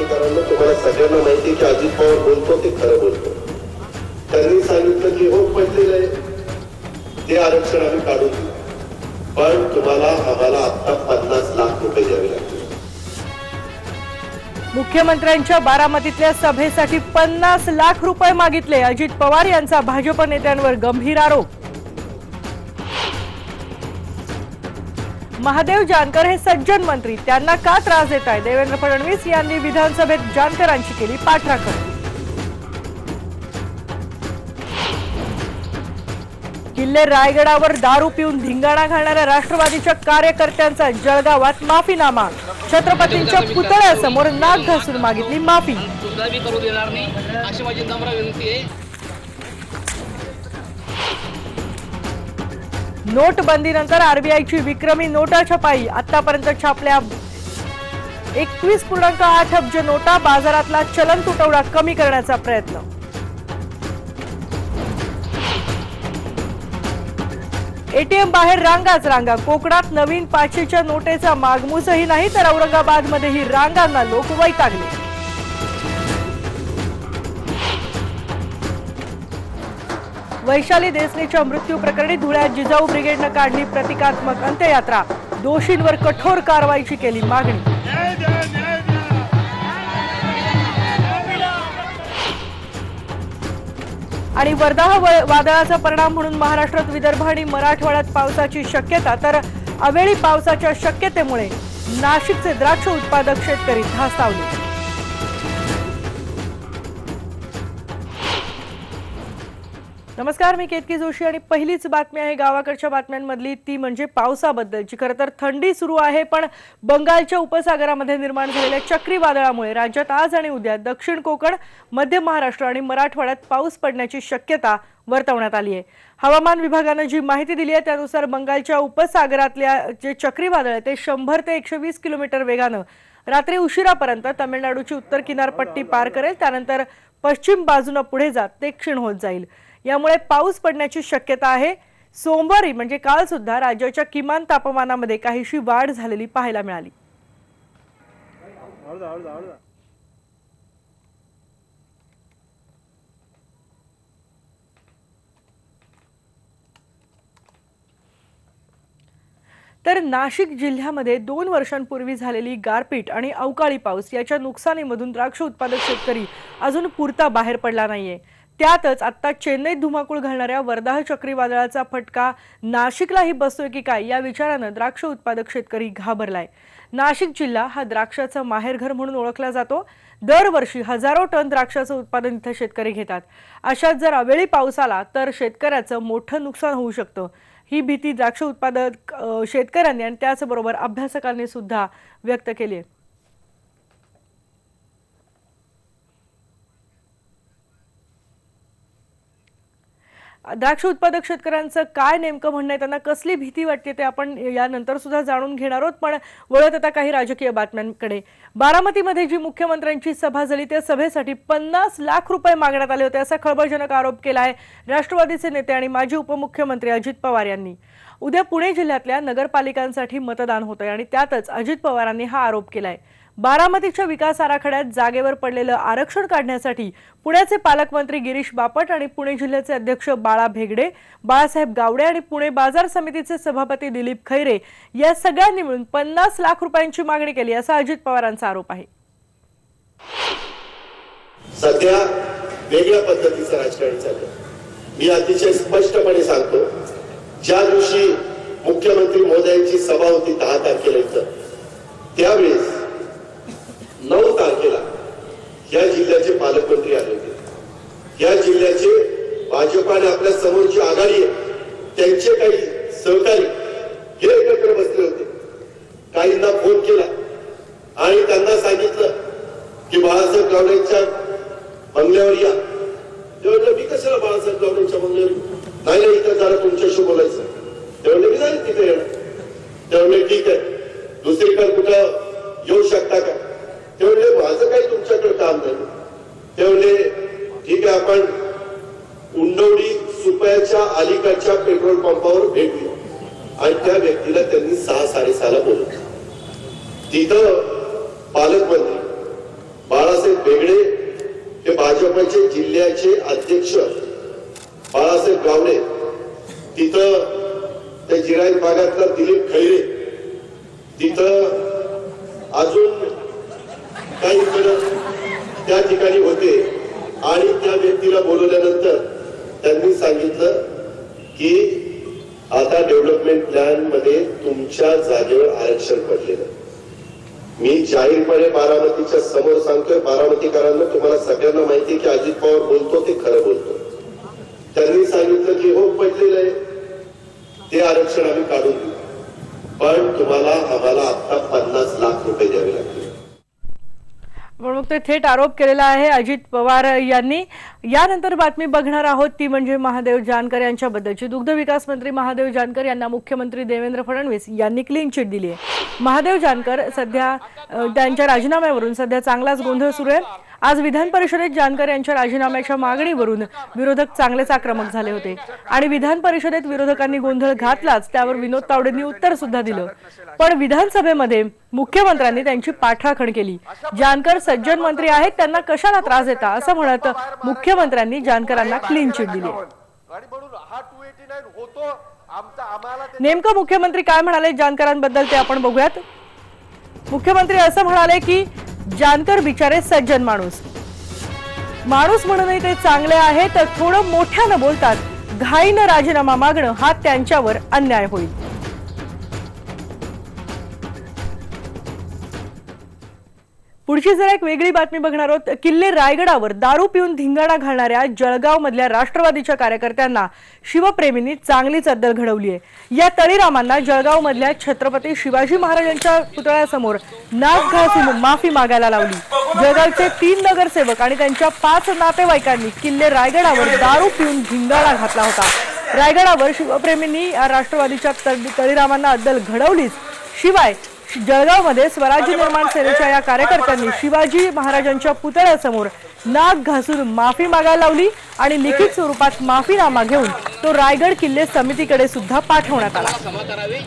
पत्रकारांना, तुम्हाला सगळ्यांना माहिती की अजित पवार बोलतो ते खरं बोलतो. त्यांनी सांगितलं की हो पडलेलं आहे ते आरक्षण आम्ही काढून देऊ, पण तुम्हाला आम्हाला आता 50 लाख रुपये द्यावे लागतील. मुख्यमंत्र्यांच्या बारामतीतल्या सभेसाठी 50 लाख रुपये मागितले. अजित पवार यांचा भाजप नेत्यांवर गंभीर आरोप. महादेव जानकर हे सज्जन मंत्री, त्यांना का त्रास देत आहे? देवेंद्र फडणवीस यांनी विधानसभेत जानकरांची केली पाठराखण. किल्ले रायगडावर दारू पिऊन धिंगाणा घालणाऱ्या राष्ट्रवादीच्या कार्यकर्त्यांचा जळगावात माफीनामा. छत्रपतींच्या पुतळ्यासमोर नाक घासून मागितली माफी. करू देणार नाही अशी माझी नम्र विनंती आहे. नोटबंदीनंतर आरबीआयची विक्रमी नोटा छपाई. आतापर्यंत छापल्या 21.8 अब्ज नोटा. बाजारातला चलन तुटवडा कमी करण्याचा प्रयत्न. एटीएम बाहेर रांगाच रांगा. कोकणात नवीन 500च्या नोटेचा मागमूसही नाही तर औरंगाबादमध्येही रांगांना लोक वैतागले. वैशाली देसलेच्या मृत्यू प्रकरणी धुळ्यात जिजाऊ ब्रिगेडनं काढली प्रतिकात्मक अंत्ययात्रा. दोषींवर कठोर कारवाईची केली मागणी. आणि वर्धा वादळाचा परिणाम म्हणून महाराष्ट्रात विदर्भ आणि मराठवाड्यात पावसाची शक्यता, तर अवेळी पावसाच्या शक्यतेमुळे नाशिकचे द्राक्ष उत्पादक शेतकरी धास्तावले. नमस्कार, मी केतकी जोशी आणि पहिलीच बातमी आहे गावाकडच्या बातम्यांमधली, ती म्हणजे पावसाबद्दलची. खरं तर थंडी सुरू आहे, पण बंगालच्या उपसागरामध्ये निर्माण झालेल्या चक्रीवादळामुळे राज्यात आज आणि उद्या दक्षिण कोकण, मध्य महाराष्ट्र आणि मराठवाड्यात पाऊस पडण्याची शक्यता वर्तवण्यात आली आहे. हवामान विभागानं जी माहिती दिली आहे त्यानुसार बंगालच्या उपसागरातल्या जे चक्रीवादळ आहे ते 100 ते 120 किलोमीटर वेगानं रात्री उशिरापर्यंत तामिळनाडूची उत्तर किनारपट्टी पार करेल. त्यानंतर पश्चिम बाजूने पुढे जात ते क्षीण होत जाईल. यामुळे पाऊस पडण्याची शक्यता आहे. सोमवारी म्हणजे काल सुद्धा राज्याच्या किमान तापमानामध्ये काहीशी वाढ झालेली पाहायला मिळाली. तर नाशिक जिल्ह्यामध्ये 2 वर्षांपूर्वी झालेली गारपीट आणि अवकाळी पाऊस याच्या नुकसानीमधून द्राक्ष उत्पादक शेतकरी अजून पुरता बाहेर पडला नाहीये. त्यातच आता चेन्नईत धुमाकूळ घालणाऱ्या वर्धा चक्रीवादळाचा फटका नाशिकलाही बसतोय की काय या विचारानं द्राक्ष उत्पादक शेतकरी घाबरलाय. नाशिक जिल्हा हा द्राक्षाचं माहेरघर म्हणून ओळखला जातो. दरवर्षी हजारो टन द्राक्षाचं उत्पादन इथे शेतकरी घेतात. अशात जर अवेळी पाऊस आला तर शेतकऱ्याचं मोठं नुकसान होऊ शकतं. ही भीती द्राक्ष उत्पादक शेतकऱ्यांनी आणि त्याचबरोबर अभ्यासकांनी सुद्धा व्यक्त केली आहे. द्राक्ष उत्पादक शेतकऱ्यांचं काय नेमकं म्हणणं आहे, त्यांना कसली भीती वाटते ते आपण यानंतर सुद्धा जाणून घेणार आहोत. पण वळत आता काही राजकीय बातम्यांकडे. बारामतीमध्ये जी मुख्यमंत्र्यांची सभा झाली त्या सभेसाठी 50 लाख रुपये मागण्यात आले होते असा खळबळजनक आरोप केला आहे राष्ट्रवादीचे नेते आणि माजी उपमुख्यमंत्री अजित पवार यांनी. उद्या पुणे जिल्ह्यातल्या नगरपालिकांसाठी मतदान होतंय आणि त्यातच अजित पवारांनी हा आरोप केलाय. बारामतीच्या विकास आराखड्यात जागेवर पडलेलं आरक्षण काढण्यासाठी पुण्याचे पालकमंत्री गिरीश बापट आणि पुणे जिल्ह्याचे अध्यक्ष बाळा भेगडे, बाळासाहेब गावडे आणि पुणे बाजार समितीचे सभापती दिलीप खैरे या सगळ्यांनी मिळून 50 लाख रुपयांची मागणी केली असा अजित पवारांचा आरोप आहे. सध्या वेगळ्या पद्धतीचं राजकारण चाललं. मी अतिशय स्पष्टपणे सांगतो, ज्या दिवशी मुख्यमंत्री महोदयांची सभा होती 10 तारखेला इथं, त्यावेळेस 9 तारखेला या जिल्ह्याचे पालकमंत्री आले होते. या जिल्ह्याचे भाजप आणि आपल्या समोरची आघाडी आहे त्यांचे काही सहकारी हे एकत्र बसले होते. काहींना फोन केला आणि त्यांना सांगितलं की बाळासाहेब गावडेंच्या बंगल्यावर या. तेव्हा मी कशाला बाळासाहेब गावडेंच्या बंगल्यावर? नाही, इथं जरा तुमच्याशी बोलायचं. तेव्हा मी जाईल तिथे येणार. तेव्हा ठीक आहे, दुसरीकडे कुठं येऊ शकता का? तेवढे माझं काही तुमच्याकडे काम नाही. तेवढे ठीक आहे, आपण उंडवडी सुप्याच्या अलीकडच्या पेट्रोल पंपावर भेटूया. आणि त्या व्यक्तीला त्यांनी 6-6:30 बोलवलं. तिथं पालकमंत्री जिल्ह्याचे अध्यक्ष बाळासाहेब गावडे, तिथं त्या जिरायत भागातला दिलीप खैरे, तिथं अजून काही जण त्या ठिकाणी होते आणि त्या व्यक्तीला बोलवल्यानंतर त्यांनी सांगितलं की आता डेव्हलपमेंट प्लॅन मध्ये तुमच्या जागेवर आरक्षण पडलेलं. मी जाहीरपणे बारामतीच्या समोर सांगतोय, बारामतीकरांना, तुम्हाला सगळ्यांना माहिती आहे की अजित पवार बोलतो ते खरं बोलतो. त्यांनी सांगितलं की हो पडलेलं आहे, ते आरक्षण आम्ही काढून देऊ, पण तुम्हाला आम्हाला आता 50 लाख रुपये द्यावे लागतील. मग ते थेट आरोप केलेला आहे अजित पवार यांनी. यानंतर बातमी बघणार आहोत ती म्हणजे महादेव जानकर यांच्याबद्दलची. दुग्ध विकास मंत्री महादेव जानकर यांना मुख्यमंत्री देवेंद्र फडणवीस यांनी क्लीन चिट दिली आहे. महादेव जानकर सध्या त्यांच्या राजीनाम्यावरून सध्या चांगलाच गोंधळ सुरू आहे. आज विधान परिषदेत जानकर यांच्या राजीनाम्याच्या मागणीवरून विरोधक चांगलेच आक्रमक झाले होते आणि विधान परिषदेत विरोधकांनी गोंधळ घातलाच, त्यावर विनोद तावडेंनी उत्तर सुद्धा दिलं. पण विधानसभेमध्ये मुख्यमंत्र्यांनी त्यांची पाठराखण केली. जानकर सज्जन मंत्री आहेत, त्यांना कशाला त्रास देता असं म्हणत मुख्यमंत्र्यांनी जानकरांना क्लीन चिट दिली. नेमकं मुख्यमंत्री काय म्हणाले जानकरांबद्दल ते आपण बघूयात. मुख्यमंत्री असं म्हणाले की जानकर बिचारे सज्जन माणूस म्हणूनही ते चांगले आहेत, तर थोडं मोठ्यानं बोलतात. घाईनं राजीनामा मागणं हा त्यांच्यावर अन्याय होईल. पुढची जरा एक वेगळी बातमी बघणार आहोत. किल्ले रायगडावर दारू पिऊन धिंगाणा घालणाऱ्या जळगाव मधल्या राष्ट्रवादीच्या कार्यकर्त्यांना शिवप्रेमींनी चांगलीच अद्दल घडवली आहे. या तळीरामांना जळगाव मधल्या छत्रपती शिवाजी महाराजांच्या पुतळ्यासमोर नाक घासून माफी मागायला लावली. जळगावचे 3 नगरसेवक आणि त्यांच्या 5 नातेवाईकांनी किल्ले रायगडावर दारू पिऊन धिंगाणा घातला होता. रायगडावर शिवप्रेमींनी राष्ट्रवादीच्या तळीरामांना अद्दल घडवलीच, शिवाय जळगावमध्ये स्वराज्य निर्माण सेनेच्या या कार्यकर्त्यांनी शिवाजी महाराजांच्या पुतळ्यासमोर नाक घासून माफी मागायला लावली आणि लिखित स्वरूपात माफीनामा घेऊन तो रायगड किल्ले समितीकडे सुद्धा पाठवण्यात आला. क्षमा करावी,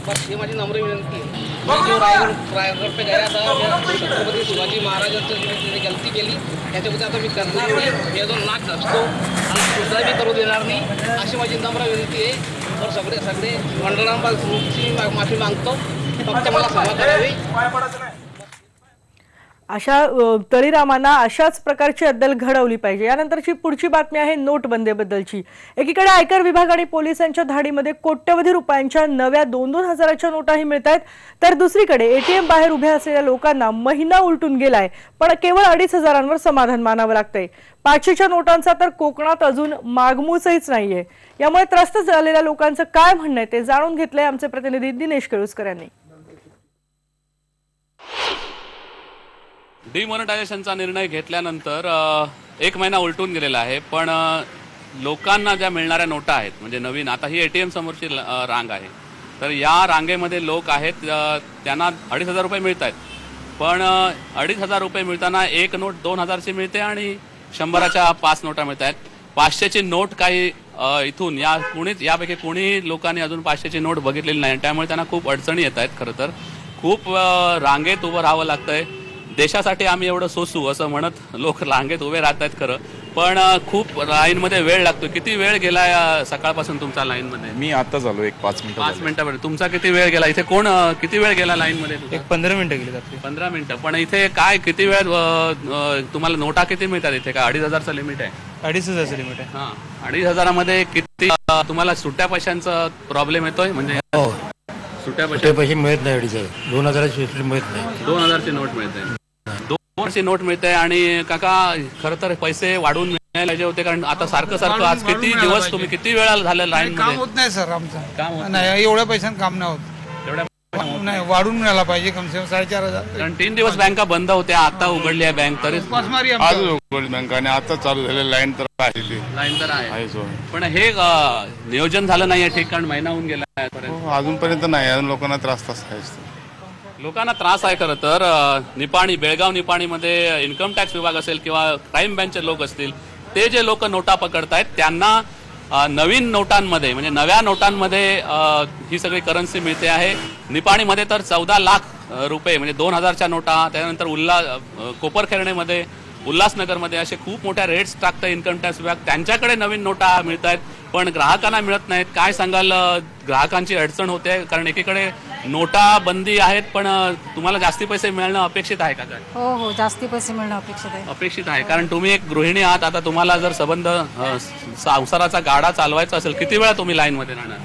बस ही माझी नम्र विनंती आहे. मी जो रायगड पे गया था, छत्रपती शिवाजी महाराजांचं जी गलती केली त्याच्याबद्दल आता मी करणार नाही. मी अजून नाक घासतो आणि सुद्धा मी करू देणार नाही अशी माझी नम्र विनंती आहे. तर सगळे मंडळांची माफी मागतो, फक्त मला क्षमा करावी. अशा तळीरामांना अशाच प्रकारची अद्दल घडवली पाहिजे. यानंतरची पुढची बातमी आहे नोटबंदीबद्दलची. एकीकडे आयकर विभाग आणि पोलिसांच्या धाडीमध्ये कोट्यवधी रुपयांच्या नव्या 2-2 हजाराच्या नोटाही मिळत आहेत, तर दुसरीकडे एटीएम बाहेर उभ्या असलेल्या लोकांना महिना उलटून गेलाय, पण केवळ 2.5 हजारांवर समाधान मानावं लागतंय. 500च्या नोटांचा तर कोकणात अजून मागमूसच नाहीये. यामुळे त्रस्त झालेल्या लोकांचं काय म्हणणं आहे ते जाणून घेतलंय आमचे प्रतिनिधी दिनेश केळुसकर यांनी. डिमॉनिटायझेशनचा निर्णय घेतल्यानंतर 1 महिना उलटून गेलेला आहे, पण लोकांना ज्या मिळणाऱ्या नोटा आहेत, म्हणजे नवीन, आता ही ATM समोरची रांग आहे, तर या रांगेमध्ये लोक आहेत, त्यांना 2.5 हजार रुपये मिळत आहेत. पण 2.5 हजार रुपये मिळताना एक नोट 2 हजारची मिळते आणि 100च्या 5 नोटा मिळत आहेत. 500ची नोट काही इथून यापैकी कोणी लोकांनी अजून 500ची नोट बघितलेली नाही, त्यामुळे त्यांना खूप अडचणी येत आहेत. खरं तर खूप रांगेत उभं राहावं लागतंय. देशासाठी आम्ही एवढं सोसू असं म्हणत लोक रांगेत उभे राहत आहेत खरं, पण खूप लाईनमध्ये वेळ लागतो. किती वेळ गेला सकाळपासून तुमचा लाईनमध्ये? मी आता झालो 5 मिनिटापर्यंत. तुमचा किती वेळ गेला इथे? किती वेळ गेला लाईनमध्ये? 15 मिनिटं गेली जाते. 15 मिनिटं. पण इथे काय किती वेळ तुम्हाला नोटा किती मिळतात इथे? का 2.5 हजारचं लिमिट आहे? 2.5 हजारचं लिमिट आहे. हां, 2.5 हजारामध्ये किती तुम्हाला सुट्ट्या पैशांचा प्रॉब्लेम येतोय? म्हणजे सुट्ट्या पैसे मिळत नाही. 2.5 2 हजाराची मिळत नाही. 2 हजारची नोट मिळते, 2 हजारची नोट मिळते. आणि काका खरं तर पैसे वाढवून मिळायला पाहिजे होते, कारण आता सारखं आज किती दिवस तुम्ही किती वेळा झालं लाईन काम होत नाही सर आमचं. काम होत नाही, एवढ्या पैशांनी काम नाही होत. एवढ्या नाही, वाढून मिळाला पाहिजे कमसे कम 4.5 हजार. कारण 3 दिवस बँका बंद होत्या, आता उघडली आहे बँक, तरी उपासमारी आज आमचं. उघडली बँक आणि आता चालू झालेली लाईन तर आहे ती. लाईन तर आहे. आहेच होय. पण हे नियोजन झालं नाही ठीक, कारण महिना होऊन गेला आहे. हो, अजूनपर्यंत नाही. अजून लोकांना त्रास आहेच. लोकांना त्रास आहे खरं तर. निपाणी, बेळगाव निपाणीमध्ये इन्कम टॅक्स विभाग असेल किंवा क्राईम बँकचे लोक असतील, ते जे लोक नोटा पकडतायत त्यांना नवीन नोटांमध्ये, म्हणजे नव्या नोटांमध्ये ही सगळी करन्सी मिळते आहे. निपाणीमध्ये तर 14 लाख रुपये, म्हणजे 2 हजारच्या नोटा, त्यानंतर कोपरखेरणेमध्ये उल्हासनगरमध्ये असे खूप मोठ्या रेट्स टाकतं इन्कम टॅक्स विभाग, त्यांच्याकडे नवीन नोटा मिळत आहेत पण ग्राहकांना मिळत नाहीत. काय सांगाल, ग्राहकांची अडचण होते कारण एकीकडे नोटा बंदी आहेत पण तुम्हाला जास्ती पैसे मिळणं अपेक्षित आहे का? काय हो जास्ती पैसे मिळणं अपेक्षित आहे. अपेक्षित आहे कारण तुम्ही एक गृहिणी आहात. आता तुम्हाला जर संबंध संसाराचा गाडा चालवायचा असेल, किती वेळा तुम्ही लाईनमध्ये राहणार?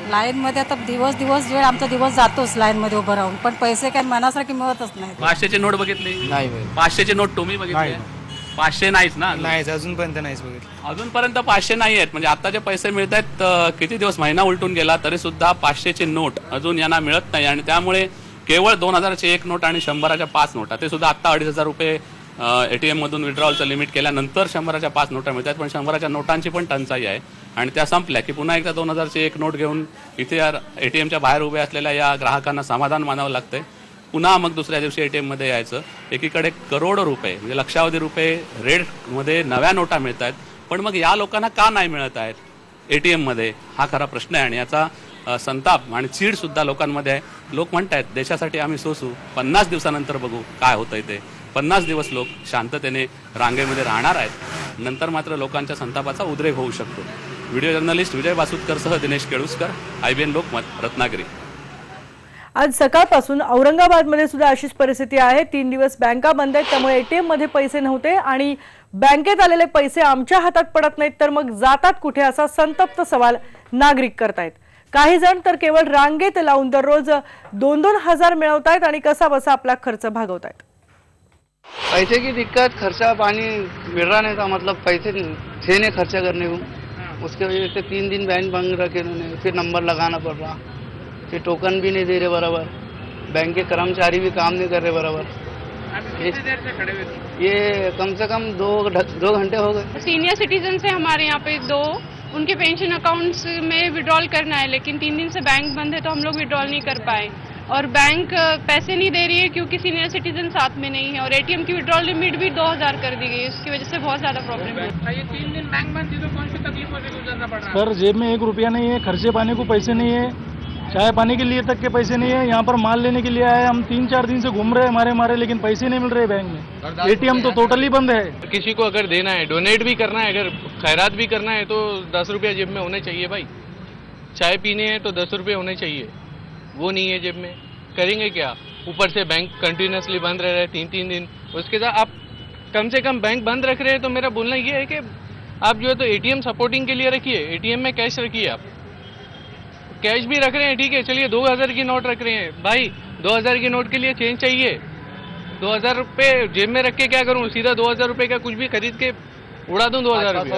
लाईनमध्ये आता दिवस वेळ आमचा दिवस जातोच लाईनमध्ये उभं राहून, पण पैसे काय मनासारखे मिळतच नाही. 500ची नोट बघितली? नाही 500ची नोट तुम्ही बघितली? 500 नाहीच ना? नाहीच, अजूनपर्यंत नाहीच बघितलं. अजूनपर्यंत 500 नाही आहेत. म्हणजे आता जे पैसे मिळत आहेत, किती दिवस महिना उलटून गेला तरी सुद्धा 500ची नोट अजून यांना मिळत नाही. आणि त्यामुळे केवळ 2000ची एक नोट आणि 100च्या 5 नोटा, ते सुद्धा आता 2500 रुपये ATM मधून विड्रॉलचं लिमिट केल्यानंतर 100च्या 5 नोटा मिळतात. पण 100च्या नोटांची पण टंचाई आहे आणि त्या संपल्या की पुन्हा एकदा 2000ची एक नोट घेऊन इथे ATMच्या बाहेर उभे असलेल्या या ग्राहकांना समाधान मानावं लागतंय. पुन्हा मग दुसऱ्या दिवशी ATMमध्ये यायचं. एकीकडे करोडो रुपये म्हणजे लक्षावधी रुपये रेटमध्ये नव्या नोटा मिळत आहेत, पण मग या लोकांना का नाही मिळत आहेत ATMमध्ये, हा खरा प्रश्न आहे. आणि याचा संताप आणि चीड सुद्धा लोकांमध्ये आहे. लोक म्हणत आहेत देशासाठी आम्ही सोसू, 50 दिवसानंतर बघू काय होतंय ते. 50 दिवस लोक शांततेने रांगेमध्ये राहणार आहेत, नंतर मात्र लोकांच्या संतापाचा उद्रेक होऊ शकतो. व्हिडिओ जर्नलिस्ट विजय वासुदकरसह दिनेश केळुसकर, IBN लोकमत, रत्नागिरी. आज सकाळपासून औरंगाबादमध्ये सुद्धा अशीच परिस्थिती आहे. 3 दिवस बँका बंद आहेत, त्यामुळे ATM मध्ये पैसे नव्हते आणि बँकेत आलेले पैसे आमच्या हातात पडत नाहीत तर मग जातात कुठे, असा संतप्त सवाल नागरिक करतायत. काही जण तर केवळ रांगेत लावून दररोज 2-2 हजार मिळवतायत आणि कसा बसा आपला खर्च भागवतायत. पैसे की दिक्कत, खर्चा पानी मिल रहा नहीं था, मतलब पैसे थे नहीं खर्चा करने को, उसके वजह से 3 दिन बैंक बंद रखे उन्होंने. फिर नंबर लगाना पड़ रहा, फिर टोकन भी नहीं दे रहे बराबर, बैंक के कर्मचारी भी काम नहीं कर रहे बराबर. ये कम से कम 2 घंटे हो गए. सीनियर सिटीजन से हमारे यहाँ पे 2 उनके पेंशन अकाउंट्स में विड्रॉल करना है, लेकिन 3 दिन से बैंक बंद है तो हम लोग विड्रॉल नहीं कर पाए और बैंक पैसे नहीं दे रही है क्योंकि सीनियर सिटीजन साथ में नहीं है और ATM की विड्रॉल लिमिट भी 2000 कर दी गई है. उसकी वजह से बहुत ज़्यादा प्रॉब्लम है. ये 3 दिन बैंक बंद थी तो कौन सी तकलीफों से गुजरना पड़ रहा है? सर जेब में 1 रुपया नहीं है, खर्चे पानी को पैसे नहीं है, चाय पानी के लिए तक के पैसे नहीं है. यहाँ पर माल लेने के लिए आए हम 3-4 दिन से घूम रहे हैं मारे लेकिन पैसे नहीं मिल रहे बैंक में. ATM तो टोटली बंद है. किसी को अगर देना है, डोनेट भी करना है, अगर खैरात भी करना है तो 10 रुपया जेब में होने चाहिए भाई. चाय पीने हैं तो 10 रुपये होने चाहिए, वो नहीं है जेब में. करेंगे क्या? ऊपर से बैंक कंटिन्यूसली बंद रह रहे हैं 3-3 दिन. उसके साथ आप कम से कम बैंक बंद रख रहे हैं तो मेरा बोलना ये है कि आप जो है तो ATM सपोर्टिंग के लिए रखिए. ATM में कैश रखिए. आप कैश भी रख रहे हैं ठीक है, चलिए 2000 की नोट रख रहे हैं भाई, 2000 की नोट के लिए चेंज चाहिए. 2000 रुपये जेब में रख के क्या करूँ? सीधा 2000 रुपये का कुछ भी खरीद के उड़ा दूं. 2000 रुपये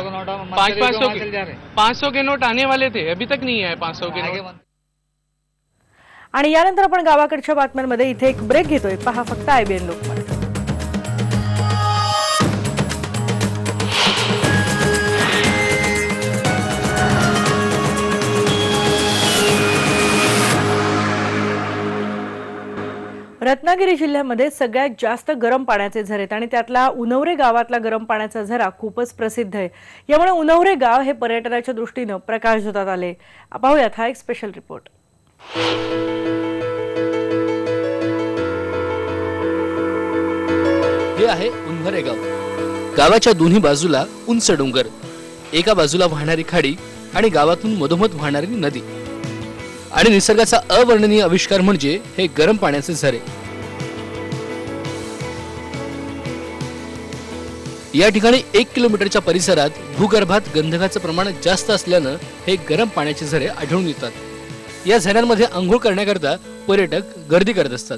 500 के नोट आने वाले थे, अभी तक नहीं आए 500 के नोट. आणि यानंतर आपण गावाकडच्या बातम्यांमध्ये इथे एक ब्रेक घेतोय. पहा फक्त IBN लोकमत. रत्नागिरी जिल्ह्यामध्ये सगळ्यात जास्त गरम पाण्याचे झरे आहेत आणि त्यातला उनवरे गावातला गरम पाण्याचा झरा खूपच प्रसिद्ध आहे. यामुळे उनवरे गाव हे पर्यटनाच्या दृष्टीनं प्रकाशझोतात आले. पाहूयात हा एक स्पेशल रिपोर्ट. हे आहे उनवरे गाव. गावाच्या दोन्ही बाजूला उंच डोंगर, एका बाजूला वाहणारी खाडी आणि गावातून मधोमध वाहणारी नदी आणि निसर्गाचा अवर्णनीय आविष्कार म्हणजे हे गरम पाण्याचे झरे. या ठिकाणी 1 किलोमीटरच्या परिसरात भूगर्भात गंधकाचं प्रमाण जास्त असल्यानं हे गरम पाण्याचे झरे आढळून येतात. या झऱ्यांमध्ये आंघोळ करण्याकरता पर्यटक गर्दी करत असतात.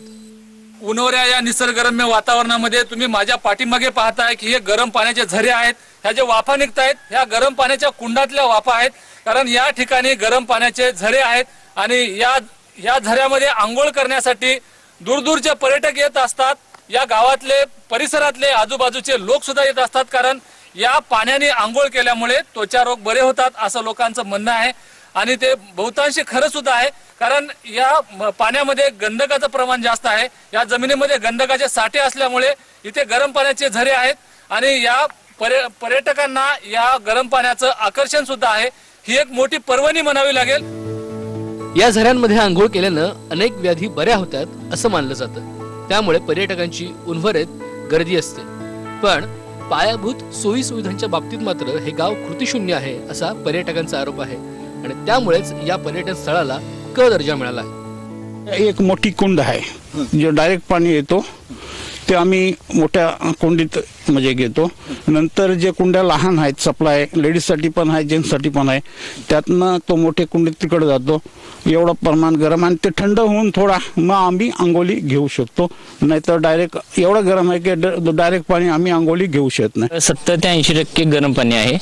उनवऱ्या या निसर्गरम्य वातावरणामध्ये तुम्ही माझ्या पाठीमागे पाहताय की हे गरम पाण्याचे झरे आहेत. ह्या जे वाफा निघतायत ह्या गरम पाण्याच्या कुंडातल्या वाफा आहेत, कारण या ठिकाणी गरम पाण्याचे झरे आहेत आणि या झऱ्यामध्ये आंघोळ करण्यासाठी दूरदूरचे पर्यटक येत असतात. या गावातले परिसरातले आजूबाजूचे लोक सुद्धा येत असतात, कारण या पाण्याने आंघोळ केल्यामुळे त्वचा रोग बरे होतात असं लोकांचं म्हणणं आहे आणि ते बहुतांशी खरं सुद्धा आहे. कारण या पाण्यामध्ये गंधकाचं प्रमाण जास्त आहे. या जमिनीमध्ये गंधकाचे साठे असल्यामुळे इथे गरम पाण्याचे झरे आहेत आणि या पर्यटकांना या गरम पाण्याचं आकर्षण सुद्धा आहे. ही एक मोठी पर्वणी म्हणावी लागेल. या झऱ्यांमध्ये आंघोळ केल्यानं अनेक व्याधी बऱ्या होतात असं मानलं जातं. त्यामुळे पर्यटकांची उन्हवरेत गर्दी असते. पण पायाभूत सोयी सुविधांच्या बाबतीत मात्र हे गाव कृतिशून्य आहे असा पर्यटकांचा आरोप आहे आणि त्यामुळेच या पर्यटन स्थळाला क दर्जा मिळाला आहे. एक मोठी कुंड आहे जे डायरेक्ट पाणी येतो ते आम्ही मोठ्या कुंडीत म्हणजे घेतो. नंतर जे कुंड्या लहान आहेत सप्लाय लेडीजसाठी पण आहे जेंट्ससाठी पण आहे त्यातनं तो मोठे कुंडीत तिकडे जातो. एवढं प्रमाण गरम आणि ते थंड होऊन थोडा मग आम्ही आंघोळी घेऊ शकतो. नाहीतर डायरेक्ट एवढं गरम आहे की डायरेक्ट पाणी आम्ही आंघोळी घेऊ शकत नाही. 70 ते 80% गरम पाणी आहे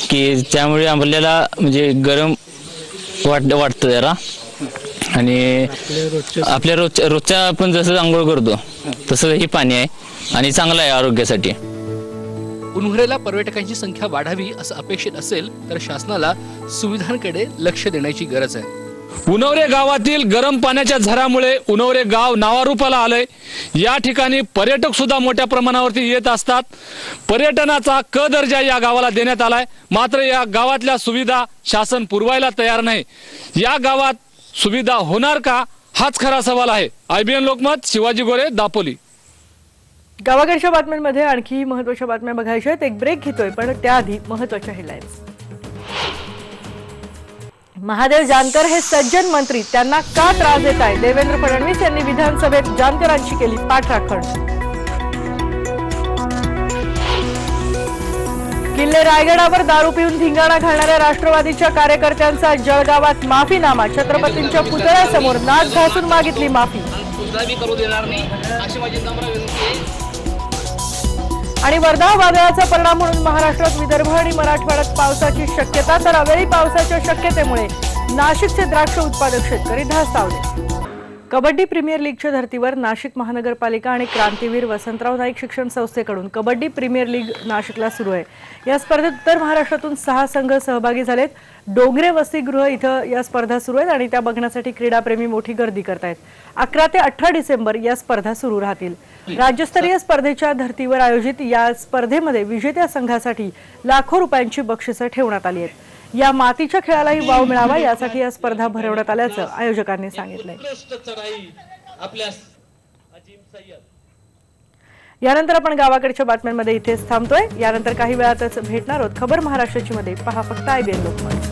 की त्यामुळे आपल्याला म्हणजे गरम वाटतं जरा आणि आपल्या रोजच्या आपण जसं आंघोळ करतो तसं हे पाणी आहे आणि चांगलं आहे आरोग्यासाठी. उन्हाळ्याला पर्यटकांची संख्या वाढावी असं अपेक्षित असेल तर शासनाला सुविधांकडे लक्ष देण्याची गरज आहे. उन्हवरे गावातील गरम पाण्याच्या झऱ्यामुळे उन्हवरे गाव नावारूपाला आलंय. या ठिकाणी पर्यटक सुद्धा मोठ्या प्रमाणावरती येत असतात. पर्यटनाचा क दर्जा या गावाला देण्यात आलाय. मात्र या गावातल्या सुविधा शासन पुरवायला तयार नाही. या गावात सुविधा होणार का हाच खरा सवाल आहे. IBN लोकमत, शिवाजी गोरे, दापोली. गावाकडच्या बातम्यांमध्ये आणखी महत्त्वाच्या बातम्या बघायच्या आहेत. एक ब्रेक घेतोय पण त्याआधी महत्त्वाच्या हेडलाईन्स. महादेव जानकर हे सज्जन मंत्री, त्यांना का त्रास देत आहे? देवेंद्र फडणवीस यांनी विधानसभेत जानकरांची केली पाठराखण. किल्ले रायगडावर दारू पिऊन धिंगाणा घालणाऱ्या राष्ट्रवादीच्या कार्यकर्त्यांचा जळगावात माफीनामा. छत्रपतींच्या पुतळ्यासमोर नाक घासून मागितली माफी. करू देणार नाही अशी माझी नम्र विनंती आहे. आणि वर्धा वादळाचा परिणाम म्हणून महाराष्ट्रात विदर्भ आणि मराठवाड्यात पावसाची शक्यता, तर अवेळी पावसाच्या शक्यतेमुळे नाशिकचे द्राक्ष उत्पादक शेतकरी धास्तावले. कबड्डी प्रीमियर लीगच्या धर्तीवर नाशिक महानगरपालिका आणि क्रांतीवीर वसंतराव नाईक शिक्षण संस्थेकडून कबड्डी प्रीमियर लीग नाशिकला सुरू आहे. या स्पर्धेत उत्तर महाराष्ट्रातून 6 संघ सहभागी झालेत. डोंगरे वसतिगृह इथं या स्पर्धा सुरू आहेत आणि त्या बघण्यासाठी क्रीडाप्रेमी मोठी गर्दी करतायत. 11 ते 18 डिसेंबर या स्पर्धा सुरू राहतील. राज्यस्तरीय स्पर्धेच्या धर्तीवर आयोजित या स्पर्धेमध्ये विजेत्या संघासाठी लाखो रुपयांची बक्षिसं ठेवण्यात आली आहेत. या मातीच्या खेळालाही वाव मिळावा यासाठी या स्पर्धा भरवण्यात आल्याचं आयोजकांनी सांगितलंय. यानंतर आपण गावाकडच्या बातम्यांमध्ये इथेच थांबतोय. यानंतर काही वेळातच भेटणार आहोत खबर महाराष्ट्राची मध्ये. पहा फक्त IBN लोकमत.